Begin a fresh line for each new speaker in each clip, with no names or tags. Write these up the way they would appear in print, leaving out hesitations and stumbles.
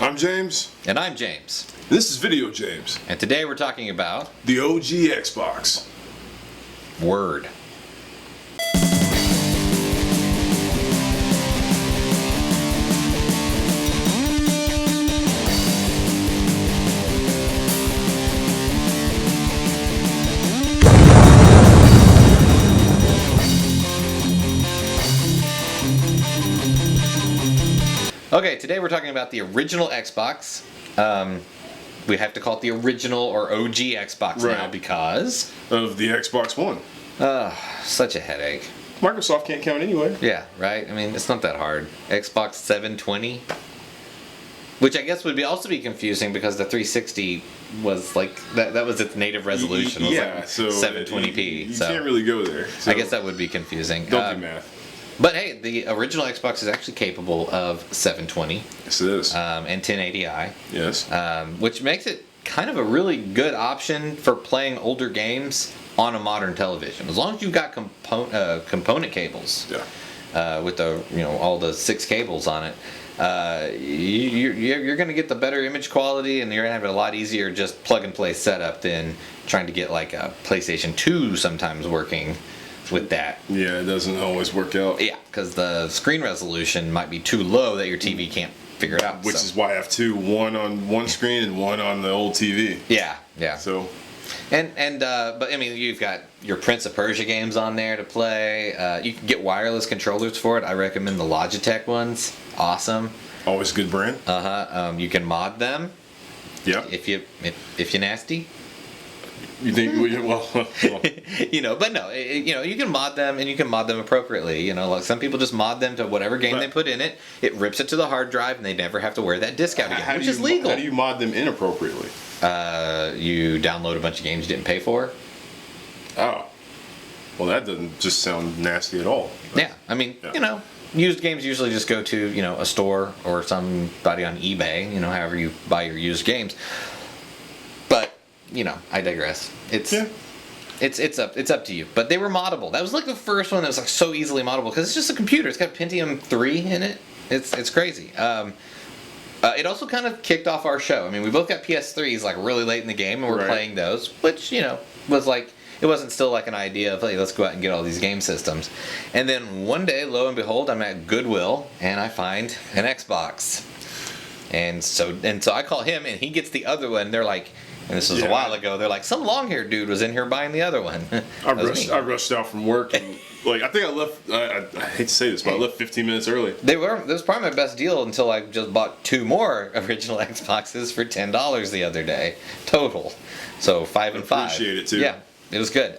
I'm James.
And I'm James.
This is Video James.
And today we're talking about
the OG Xbox.
Word. Okay, today we're talking about the original Xbox. We have to call it the original or OG Xbox now
Right.
because
Of the Xbox One.
such a headache.
Microsoft can't count anyway.
Yeah, right? I mean, it's not that hard. Xbox 720, which I guess would also be confusing because the 360 was like that was its native resolution. It was
Yeah,
like
so
720p.
You
so
can't really go there. So
I guess that would be confusing.
don't do math.
But hey, the original Xbox is actually capable of 720
Yes, it is.
and 1080i.
Yes.
Which makes it kind of a really good option for playing older games on a modern television, as long as you've got component cables.
Yeah.
With the all the 6 cables on it, you're going to get the better image quality, and you're going to have it a lot easier just plug and play setup than trying to get like a PlayStation 2 sometimes working with that.
Yeah, it doesn't always work out.
Yeah, because the screen resolution might be too low that your TV can't figure it out.
Which is why I have two, one on one screen and one on the old TV.
Yeah.
So.
But I mean, you've got your Prince of Persia games on there to play. You can get wireless controllers for it. I recommend the Logitech ones. Awesome.
Always a good brand.
You can mod them.
Yeah.
If you nasty.
You think? Well.
But no, you can mod them, and you can mod them appropriately. Like some people just mod them to whatever game they put in it. It rips it to the hard drive, and they never have to wear that disc out again, which is legal.
How do you mod them inappropriately?
You download a bunch of games you didn't pay for.
Oh. Well, that doesn't just sound nasty at all.
Yeah, I mean, used games usually just go to a store or somebody on eBay. However you buy your used games. But I digress. It's up to you. But they were moddable. That was like the first one that was like so easily moddable because it's just a computer. It's got Pentium 3 in it. It's crazy. It also kind of kicked off our show. I mean, we both got PS3s like really late in the game, and we're playing those, which was like it wasn't still like an idea of hey, let's go out and get all these game systems. And then one day, lo and behold, I'm at Goodwill and I find an Xbox, and so I call him and he gets the other one. They're like. And this was a while ago. They're like, some long-haired dude was in here buying the other one.
I rushed out from work. And, I think I left. I hate to say this, but I left 15 minutes early.
That was probably my best deal until I just bought 2 more original Xboxes for $10 the other day total. So 5 and 5.
Appreciate it too.
Yeah, it was good.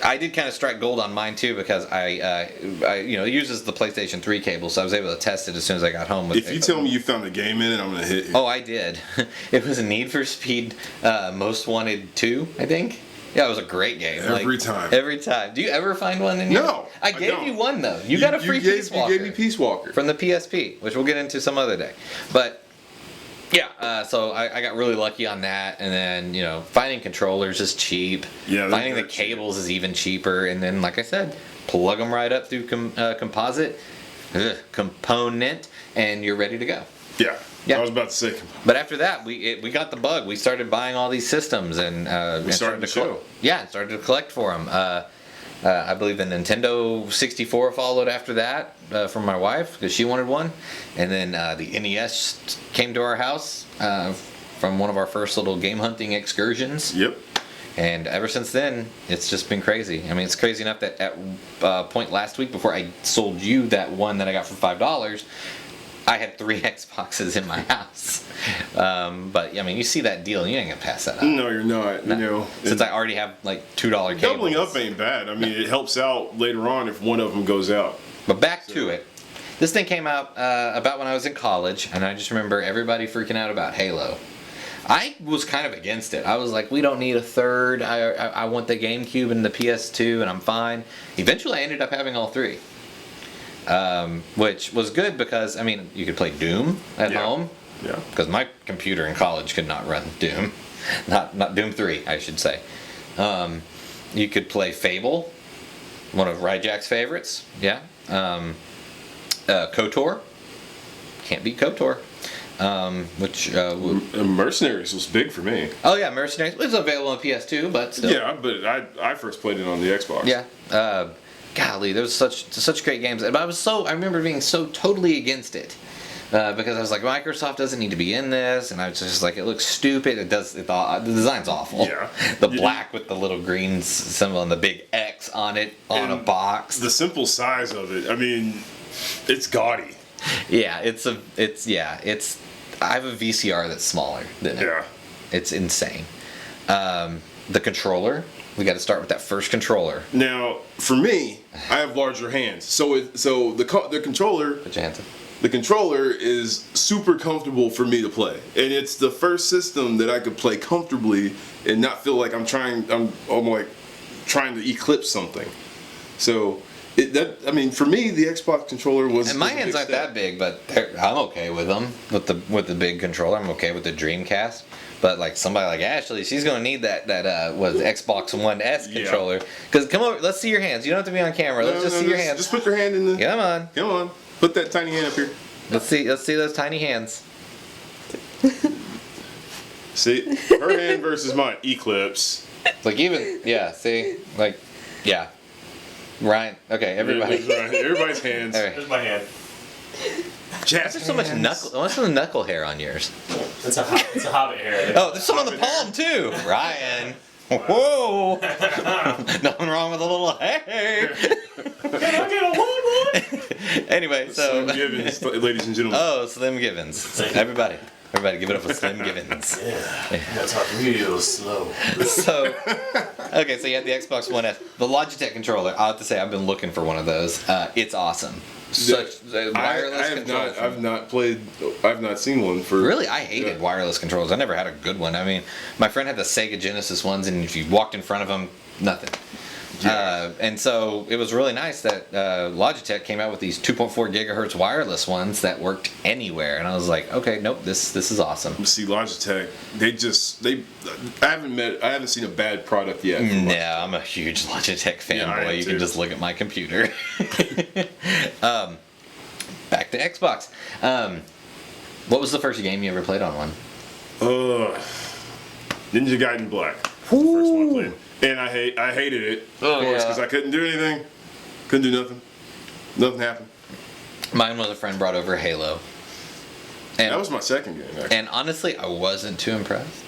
I did kind of strike gold on mine too because I it uses the PlayStation 3 cable, so I was able to test it as soon as I got home.
If you tell me you found a game in it, I'm gonna hit you.
Oh, I did. It was a Need for Speed Most Wanted 2, I think. Yeah, it was a great game.
Every time.
Every time. Do you ever find one in your...
No,
I gave you one though. You got a free Peace Walker.
You gave me Peace Walker
from the PSP, which we'll get into some other day. But yeah, so I got really lucky on that, and then finding controllers is cheap.
Yeah,
finding the cables is even cheaper, and then like I said, plug them right up through component, and you're ready to go.
Yeah. I was about to say.
But after that, we got the bug. We started buying all these systems, and
we started the show.
Yeah, started to collect for them. I believe the Nintendo 64 followed after that from my wife because she wanted one, and then the NES came to our house from one of our first little game hunting excursions.
Yep.
And ever since then, it's just been crazy. I mean, it's crazy enough that at point last week, before I sold you that one that I got for $5, I had 3 Xboxes in my house. But I mean, you see that deal, and you ain't gonna pass that up.
No, you're not.
No. Since I already have like $2 cables.
Doubling up ain't bad. I mean, it helps out later on if one of them goes out.
But back to it. This thing came out about when I was in college, and I just remember everybody freaking out about Halo. I was kind of against it. I was like, we don't need a third. I want the GameCube and the PS2, and I'm fine. Eventually, I ended up having all 3. Which was good because, I mean, you could play Doom at home.
Yeah.
Because my computer in college could not run Doom. Not Doom 3, I should say. You could play Fable, one of Ryjack's favorites. Yeah. KOTOR. Can't beat KOTOR. which
Mercenaries was big for me.
oh yeah, Mercenaries was available on PS2, but still.
Yeah, but I first played it on the Xbox.
Yeah. Golly, there was such great games, but I remember being so totally against it. Because I was like, Microsoft doesn't need to be in this, and I was just like, it looks stupid. The design's awful.
Yeah.
The black with the little green symbol and the big X on it on a box.
The simple size of it. I mean, it's gaudy.
Yeah, I have a VCR that's smaller than it.
Yeah.
It's insane. The controller. We got to start with that first controller.
Now, for me, I have larger hands, so the controller.
Put your hands up.
The controller is super comfortable for me to play, and it's the first system that I could play comfortably and not feel like I'm like trying to eclipse something. So for me, the Xbox controller was. And
my hands aren't that big, but I'm okay with them with the big controller. I'm okay with the Dreamcast. But like somebody like Ashley, she's gonna need that Xbox One S controller. Because come over, let's see your hands. You don't have to be on camera. Let's just see your hands.
Just put your hand in the.
Come on.
Come on. Put that tiny hand up here.
Let's see those tiny hands.
See, her hand versus mine. Eclipse.
Like even see Ryan. Okay, everybody.
Everybody's hands.
All right.
There's my hand.
Jazz
There's so much knuckle. What's the knuckle hair on yours?
It's a hobbit hair.
Oh, there's some on the palm too. Ryan. Whoa! Nothing wrong with a little hey.
Can I get a one?
Anyway, so
Slim Givens, ladies and gentlemen.
oh, Slim Givens. Everybody give it up for Slim Givens.
Yeah. You gotta talk real slow.
So, okay, so you had the Xbox One S, the Logitech controller. I have to say, I've been looking for one of those. It's awesome. Such wireless controller.
I've not seen one for.
Really, I hated wireless controllers. I never had a good one. I mean, my friend had the Sega Genesis ones, and if you walked in front of them, nothing. Yeah. And so it was really nice that Logitech came out with these 2.4 gigahertz wireless ones that worked anywhere, and I was like, okay, nope, this is awesome.
See, Logitech, I haven't seen a bad product yet.
No, I'm a huge Logitech fanboy. You can just look at my computer. Back to Xbox. What was the first game you ever played on one?
Ninja Gaiden Black. First one I played. And I hated it, of course, because I couldn't do anything. Couldn't do nothing. Nothing happened.
Mine was a friend brought over Halo. And
that was my second game, actually.
And honestly, I wasn't too impressed.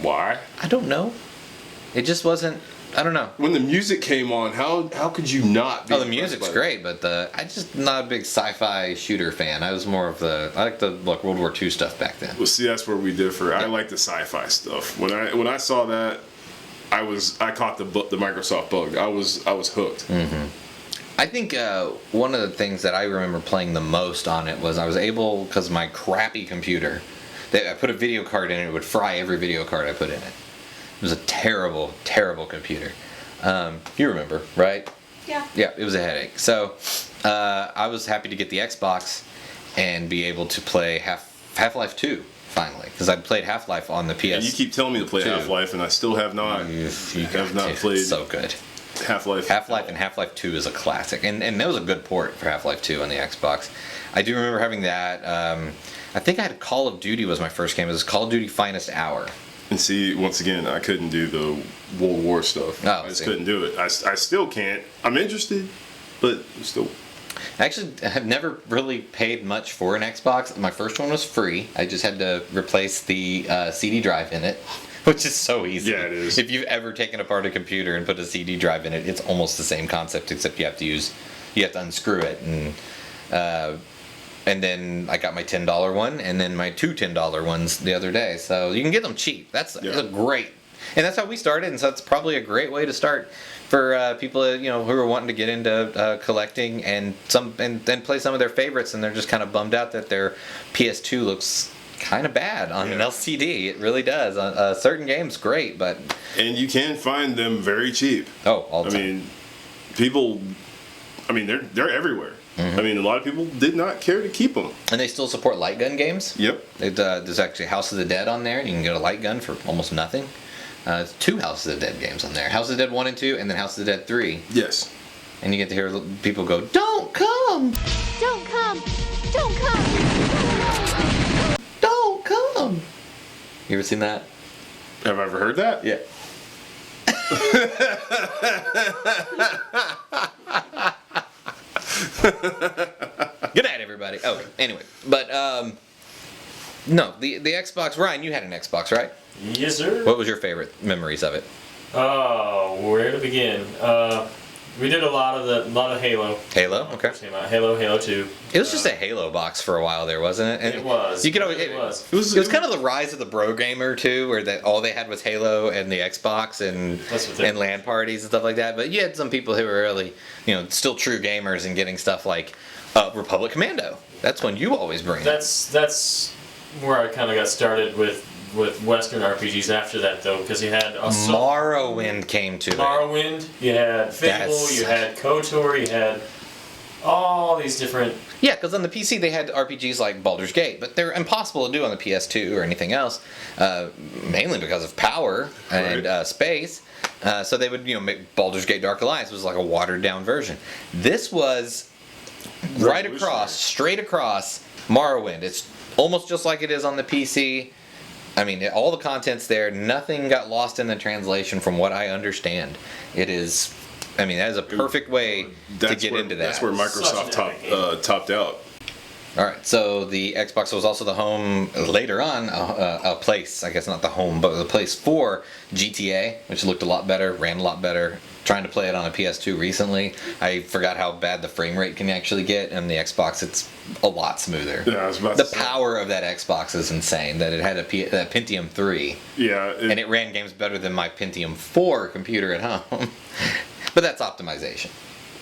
Why?
I don't know. It just wasn't. I don't know.
When the music came on, how could you not be
the music's great, but I just not a big sci-fi shooter fan. I was more of I like the World War II stuff back then.
Well, see, that's where we differ. I like the sci-fi stuff. When I saw that, I caught the Microsoft bug. I was hooked.
Mm-hmm. I think one of the things that I remember playing the most on it was I was able, because my crappy computer, I put a video card in it, it would fry every video card I put in it. It was a terrible, terrible computer. You remember, right?
Yeah.
Yeah, it was a headache. So I was happy to get the Xbox and be able to play Half-Life 2 finally, because I'd played Half-Life on the PS.
And you keep telling me to play Half-Life, and I still have not.
You have not played. It's so good.
Half-Life.
Half-Life and Half-Life 2 is a classic, and that was a good port for Half-Life 2 on the Xbox. I do remember having that. I think I had Call of Duty was my first game. It was Call of Duty Finest Hour.
And see, once again, I couldn't do the World War stuff. I just couldn't do it. I still can't. I'm interested, but still.
Actually, I've never really paid much for an Xbox. My first one was free. I just had to replace the CD drive in it, which is so easy.
Yeah, it is.
If you've ever taken apart a computer and put a CD drive in it, it's almost the same concept, except you have to unscrew it. And then I got my $10 one, and then my two $10 ones the other day. So you can get them cheap. That's a great, and that's how we started. And so it's probably a great way to start for people who are wanting to get into collecting and play some of their favorites, and they're just kind of bummed out that their PS2 looks kind of bad on an LCD. It really does. Certain games, great, but
and you can find them very cheap.
Oh, all the time.
They're everywhere.
Mm-hmm.
I mean, a lot of people did not care to keep them.
And they still support light gun games.
Yep.
There's actually House of the Dead on there. You can get a light gun for almost nothing. There's 2 House of the Dead games on there. House of the Dead 1 and 2, and then House of the Dead 3.
Yes.
And you get to hear people go, "Don't come!
Don't come! Don't come! Go away!"
You ever seen that?
Have I ever heard that?
Yeah. Good night, everybody. Oh, anyway, but no, the Xbox. Ryan, you had an Xbox, right?
Yes, sir.
What was your favorite memories of it?
Oh, where to begin? We did a lot of Halo.
Halo, okay.
Came out. Halo 2.
It was just a Halo box for a while there, wasn't it? And
It was.
You could always,
It was.
It was kind of the rise of the bro gamer too, where that all they had was Halo and the Xbox and
That's what they-
and LAN parties and stuff like that. But you had some people who were really, still true gamers and getting stuff like Republic Commando. That's one you always bring.
That's where I kind of got started with Western RPGs after that, though, because you had
Morrowind came to it.
Morrowind, you had Fable, you had KOTOR, you had all these different.
Yeah, because on the PC they had RPGs like Baldur's Gate, but they're impossible to do on the PS2 or anything else, mainly because of power and space. So they would, make Baldur's Gate Dark Alliance was like a watered down version. This was right across, straight across Morrowind. It's almost just like it is on the PC. I mean, all the content's there. Nothing got lost in the translation from what I understand. It is, that is a perfect way to get into that.
That's where Microsoft topped out.
All right, so the Xbox was also the home later on, a place, I guess not the home, but the place for GTA, which looked a lot better, ran a lot better. Trying to play it on a PS2 recently, I forgot how bad the frame rate can actually get, and the Xbox, it's a lot smoother.
Yeah, I was about
the
to say.
power of that Xbox is insane, that it had that Pentium 3.
Yeah.
And it ran games better than my Pentium 4 computer at home. But that's optimization.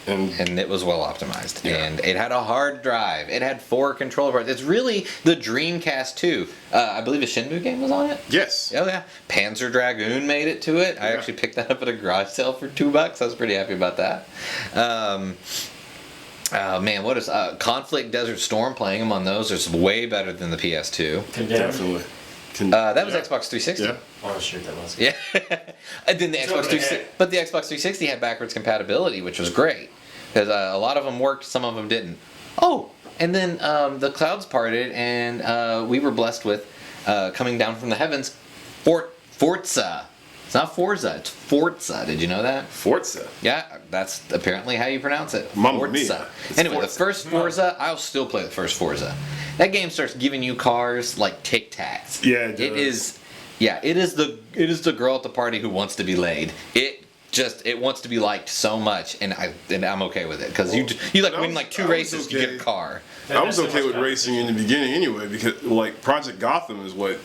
And it was well optimized.
Yeah.
And it had a hard drive. It had 4 controller parts. It's really the Dreamcast 2. I believe a Shenmue game was on it.
Yes.
Oh yeah. Panzer Dragoon made it to it. I actually picked that up at a garage sale for $2. I was pretty happy about that. Oh man, what is Conflict Desert Storm? Playing them on those is way better than the PS2.
Condemned.
Definitely.
That was Xbox 360.
Yeah.
Oh shit, that was.
Yeah. And then the
It's
Xbox
over the
360,
head.
but the Xbox 360 had backwards compatibility, which was great because a lot of them worked, some of them didn't. Oh, and then the clouds parted, and we were blessed with coming down from the heavens, Forza. It's not Forza, it's Forza. Did you know that?
Forza.
Yeah, that's apparently how you pronounce it.
Mamma
Forza.
mia. It's
Anyway,
Forza.
the first Forza, I'll still play the first Forza. That game starts giving you cars like Tic Tacs.
Yeah, it
It
does.
is. Yeah, it is the girl at the party who wants to be laid. It wants to be liked so much, and I'm okay with it because you like win like 2 races, you get a car.
I was
so
okay
much
with racing in the beginning anyway because like Project Gotham is what.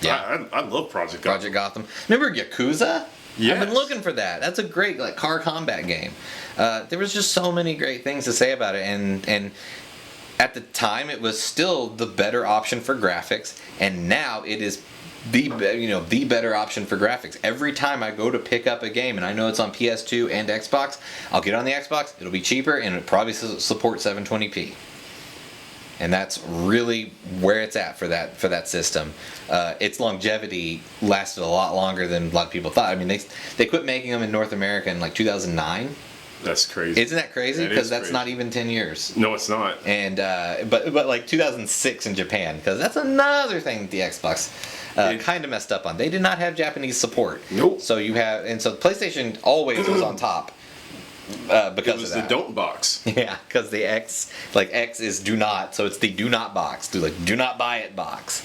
Yeah.
I love Project Gotham.
Project Gotham. Remember Yakuza?
Yes.
I've been looking for that. That's a great car combat game. There was just so many great things to say about it, and at the time it was still the better option for graphics, and now it is the better option for graphics. Every time I go to pick up a game, and I know it's on PS2 and Xbox, I'll get on the Xbox. It'll be cheaper, and it'll probably support 720p. And that's really where it's at for that system. Its longevity lasted a lot longer than a lot of people thought. I mean, they quit making them in North America in like 2009.
That's crazy.
Isn't that crazy?
That
Because
is
that's
crazy.
not even 10 years.
No, it's not.
And but like 2006 in Japan, because that's another thing that the Xbox kind of messed up on. They did not have Japanese support.
Nope.
So the PlayStation always was on top. Because
It was
of
the
that.
don't box.
Yeah, because the X is do not, so it's the do not box, do not buy it box.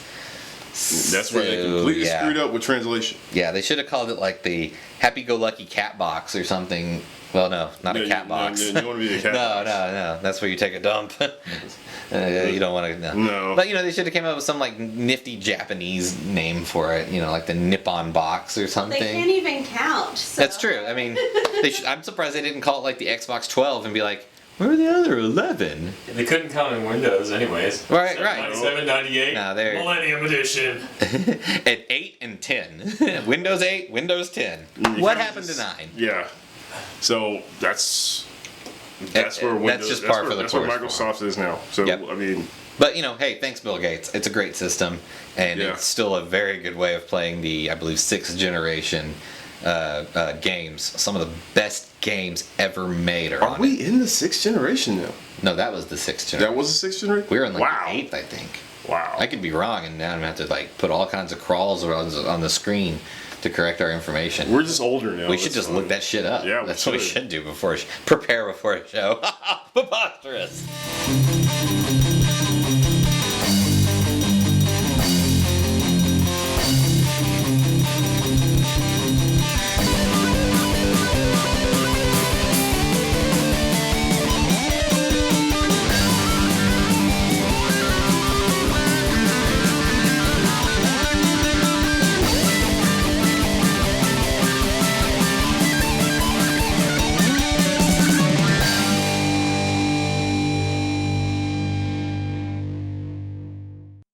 That's where they completely screwed up with translation.
Yeah, they should have called it like the happy-go-lucky cat box or something. Well, no, not a cat box.
No, you want to be the cat
No,
box.
no. That's where you take a dump. You don't want to. No.
No.
But they should have came up with some like nifty Japanese name for it. Like the Nippon box or something.
They can't even count. So.
That's true. I mean, I'm surprised they didn't call it like the Xbox 12 and be like, where are the other 11?
They couldn't count in Windows, anyways.
Right.
97, 98,
No, they're-
Millennium Edition.
At 8 and 10. Windows 8, Windows 10. What happened to 9?
Yeah. So that's
That's
where Windows.
just par for the
That's where
course for
Microsoft is now. So
Yep.
I mean,
But hey, thanks Bill Gates. It's a great system, and
Yeah.
it's still a very good way of playing the, I believe, 6th generation games. Some of the best games ever made are
are
on it.
we in the 6th generation now?
No, that was the 6th generation.
That was the 6th generation.
We were in like
wow.
the 8th, I think.
Wow.
I could be wrong, and now I'm gonna have to like put all kinds of crawls on the screen to correct our information.
We're just older now.
We should just look that shit up.
Yeah,
that's what we should do before prepare before a show. Preposterous.